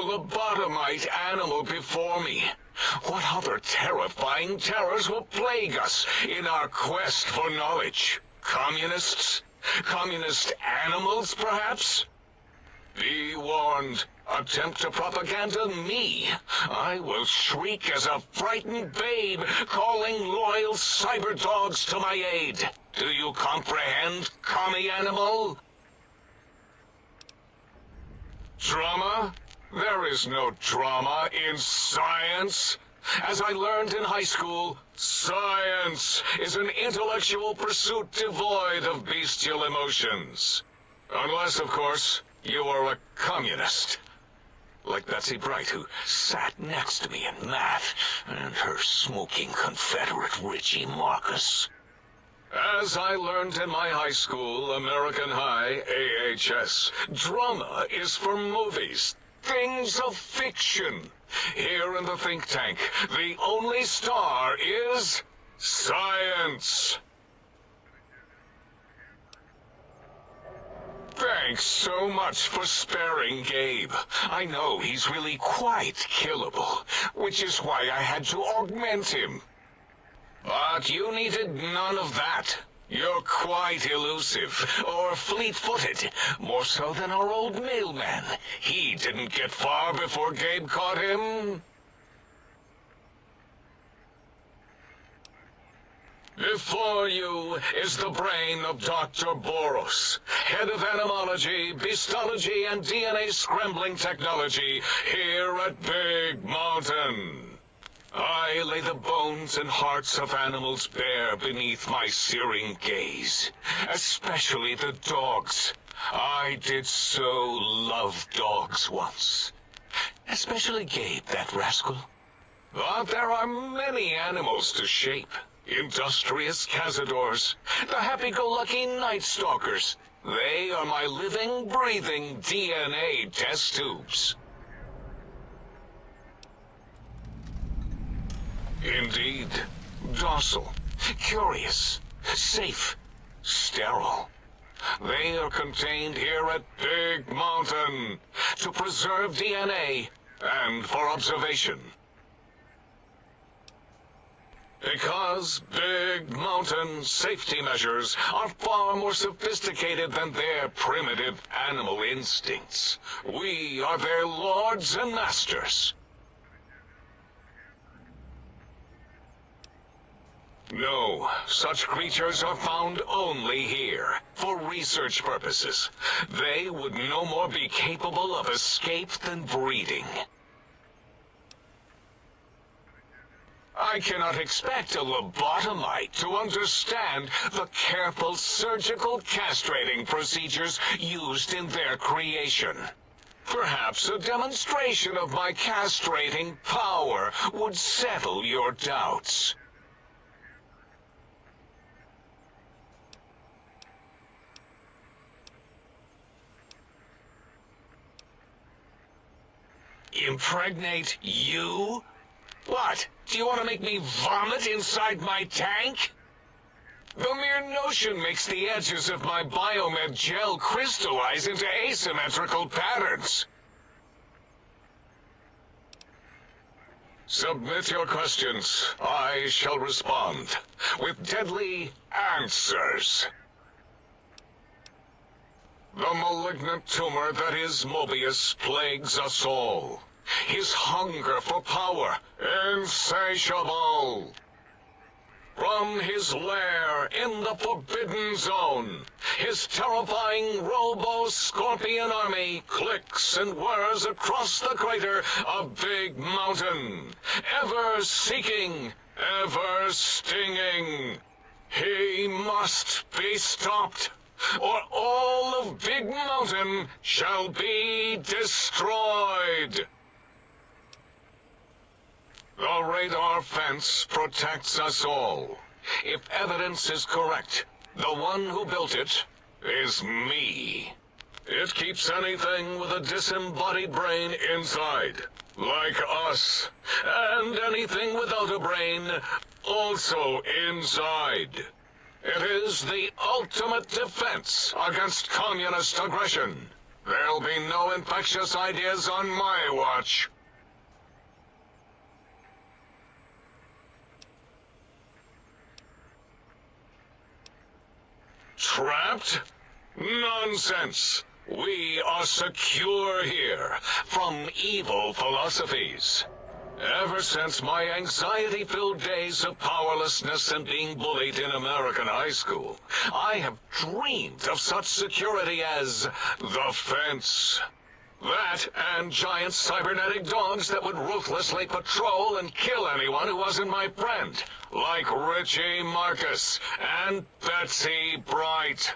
lobotomite animal before me. What other terrifying terrors will plague us in our quest for knowledge? Communists? Communist animals, perhaps? Be warned. Attempt to propaganda me. I will shriek as a frightened babe, calling loyal cyber dogs to my aid. Do you comprehend, commie animal? Drama? There is no drama in science. As I learned in high school, science is an intellectual pursuit devoid of bestial emotions. Unless, of course, you are a communist. Like Betsy Bright, who sat next to me in math, and her smoking Confederate Richie Marcus. As I learned in my high school, American High, AHS, drama is for movies, things of fiction. Here in the think tank, the only star is science. Thanks so much for sparing Gabe. I know he's really quite killable, which is why I had to augment him. But you needed none of that. You're quite elusive, or fleet-footed, more so than our old mailman. He didn't get far before Gabe caught him. Before you is the brain of Dr. Boros, head of animology, beastology, and DNA scrambling technology here at Big Mountain. I lay the bones and hearts of animals bare beneath my searing gaze, especially the dogs. I did so love dogs once. Especially Gabe, that rascal. But there are many animals to shape. Industrious cazadors, the happy-go-lucky night stalkers. They are my living, breathing DNA test tubes. Indeed, docile, curious, safe, sterile. They are contained here at Big Mountain to preserve DNA and for observation. Because Big Mountain safety measures are far more sophisticated than their primitive animal instincts. We are their lords and masters. No, such creatures are found only here, for research purposes. They would no more be capable of escape than breeding. I cannot expect a lobotomite to understand the careful surgical castrating procedures used in their creation. Perhaps a demonstration of my castrating power would settle your doubts. Impregnate you? What? Do you want to make me vomit inside my tank? The mere notion makes the edges of my biomed gel crystallize into asymmetrical patterns. Submit your questions. I shall respond with deadly answers. The malignant tumor that is Mobius plagues us all. His hunger for power, insatiable. From his lair in the Forbidden Zone, his terrifying Robo-Scorpion army clicks and whirs across the crater of Big Mountain, ever seeking, ever stinging. He must be stopped, or all of Big Mountain shall be destroyed. The radar fence protects us all. If evidence is correct, the one who built it is me. It keeps anything with a disembodied brain inside, like us, and anything without a brain also inside. It is the ultimate defense against communist aggression. There'll be no infectious ideas on my watch. Trapped? Nonsense! We are secure here from evil philosophies. Ever since my anxiety-filled days of powerlessness and being bullied in American high school, I have dreamed of such security as the fence. That and giant cybernetic dogs that would ruthlessly patrol and kill anyone who wasn't my friend, like Richie Marcus and Betsy Bright.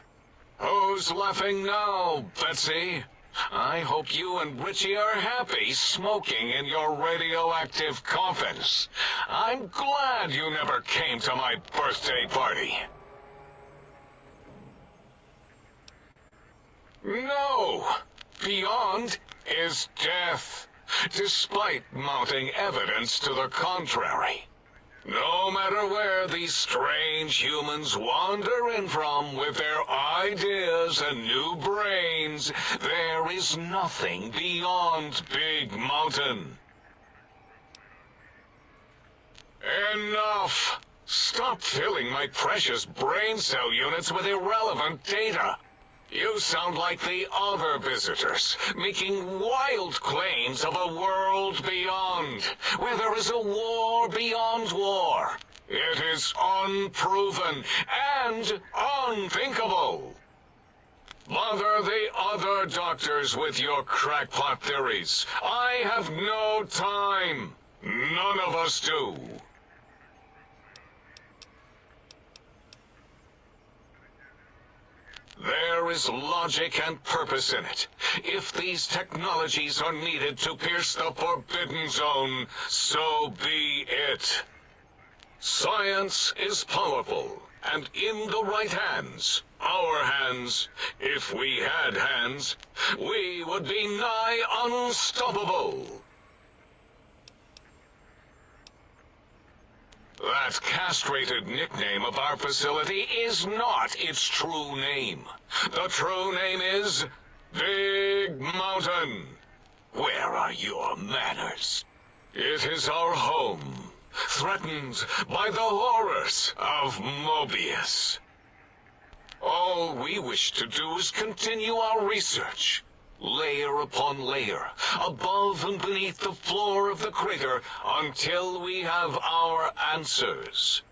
Who's laughing now, Betsy? I hope you and Richie are happy smoking in your radioactive coffins. I'm glad you never came to my birthday party. No! Beyond is death, despite mounting evidence to the contrary. No matter where these strange humans wander in from with their ideas and new brains, there is nothing beyond Big Mountain. Enough! Stop filling my precious brain cell units with irrelevant data. You sound like the other visitors, making wild claims of a world beyond, where there is a war beyond war. It is unproven and unthinkable. Bother the other doctors with your crackpot theories. I have no time. None of us do. There is logic and purpose in it. If these technologies are needed to pierce the Forbidden Zone, so be it. Science is powerful, and in the right hands, our hands, if we had hands, we would be nigh unstoppable. That castrated nickname of our facility is not its true name. The true name is Big Mountain. Where are your manners? It is our home, threatened by the horrors of Mobius. All we wish to do is continue our research, layer upon layer, above and beneath the floor of the crater, until we have our answers.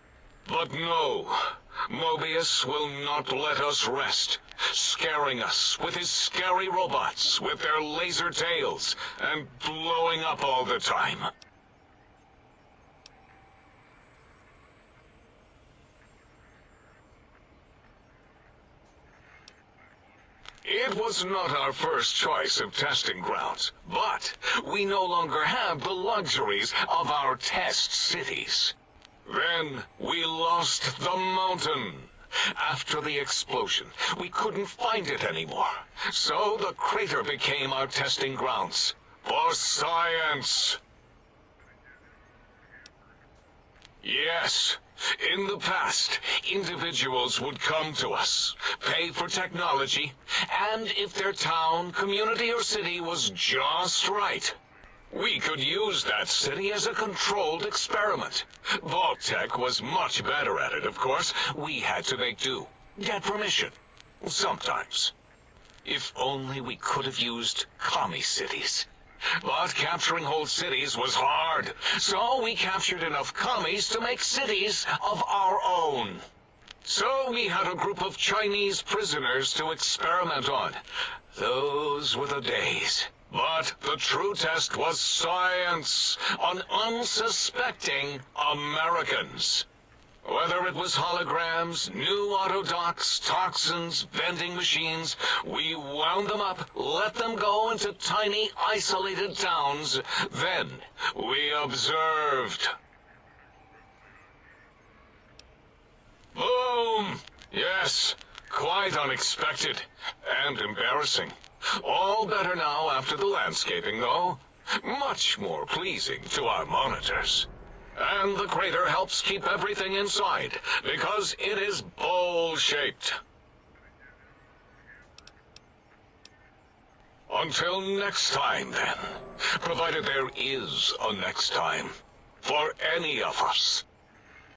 But no, Mobius will not let us rest, scaring us with his scary robots with their laser tails and blowing up all the time. It was not our first choice of testing grounds, but we no longer have the luxuries of our test cities. Then we lost the mountain. After the explosion, we couldn't find it anymore, so the crater became our testing grounds for science. Yes. In the past, individuals would come to us, pay for technology, and if their town, community, or city was just right, we could use that city as a controlled experiment. Vault-Tec was much better at it, of course. We had to make do, get permission, sometimes. If only we could have used commie cities. But capturing whole cities was hard, so we captured enough commies to make cities of our own. So we had a group of Chinese prisoners to experiment on. Those were the days. But the true test was science on unsuspecting Americans. Whether it was holograms, new autodocs, toxins, vending machines, we wound them up, let them go into tiny, isolated towns. Then we observed. Boom! Yes, quite unexpected and embarrassing. All better now after the landscaping, though. Much more pleasing to our monitors. And the crater helps keep everything inside, because it is bowl-shaped. Until next time, then. Provided there is a next time. For any of us.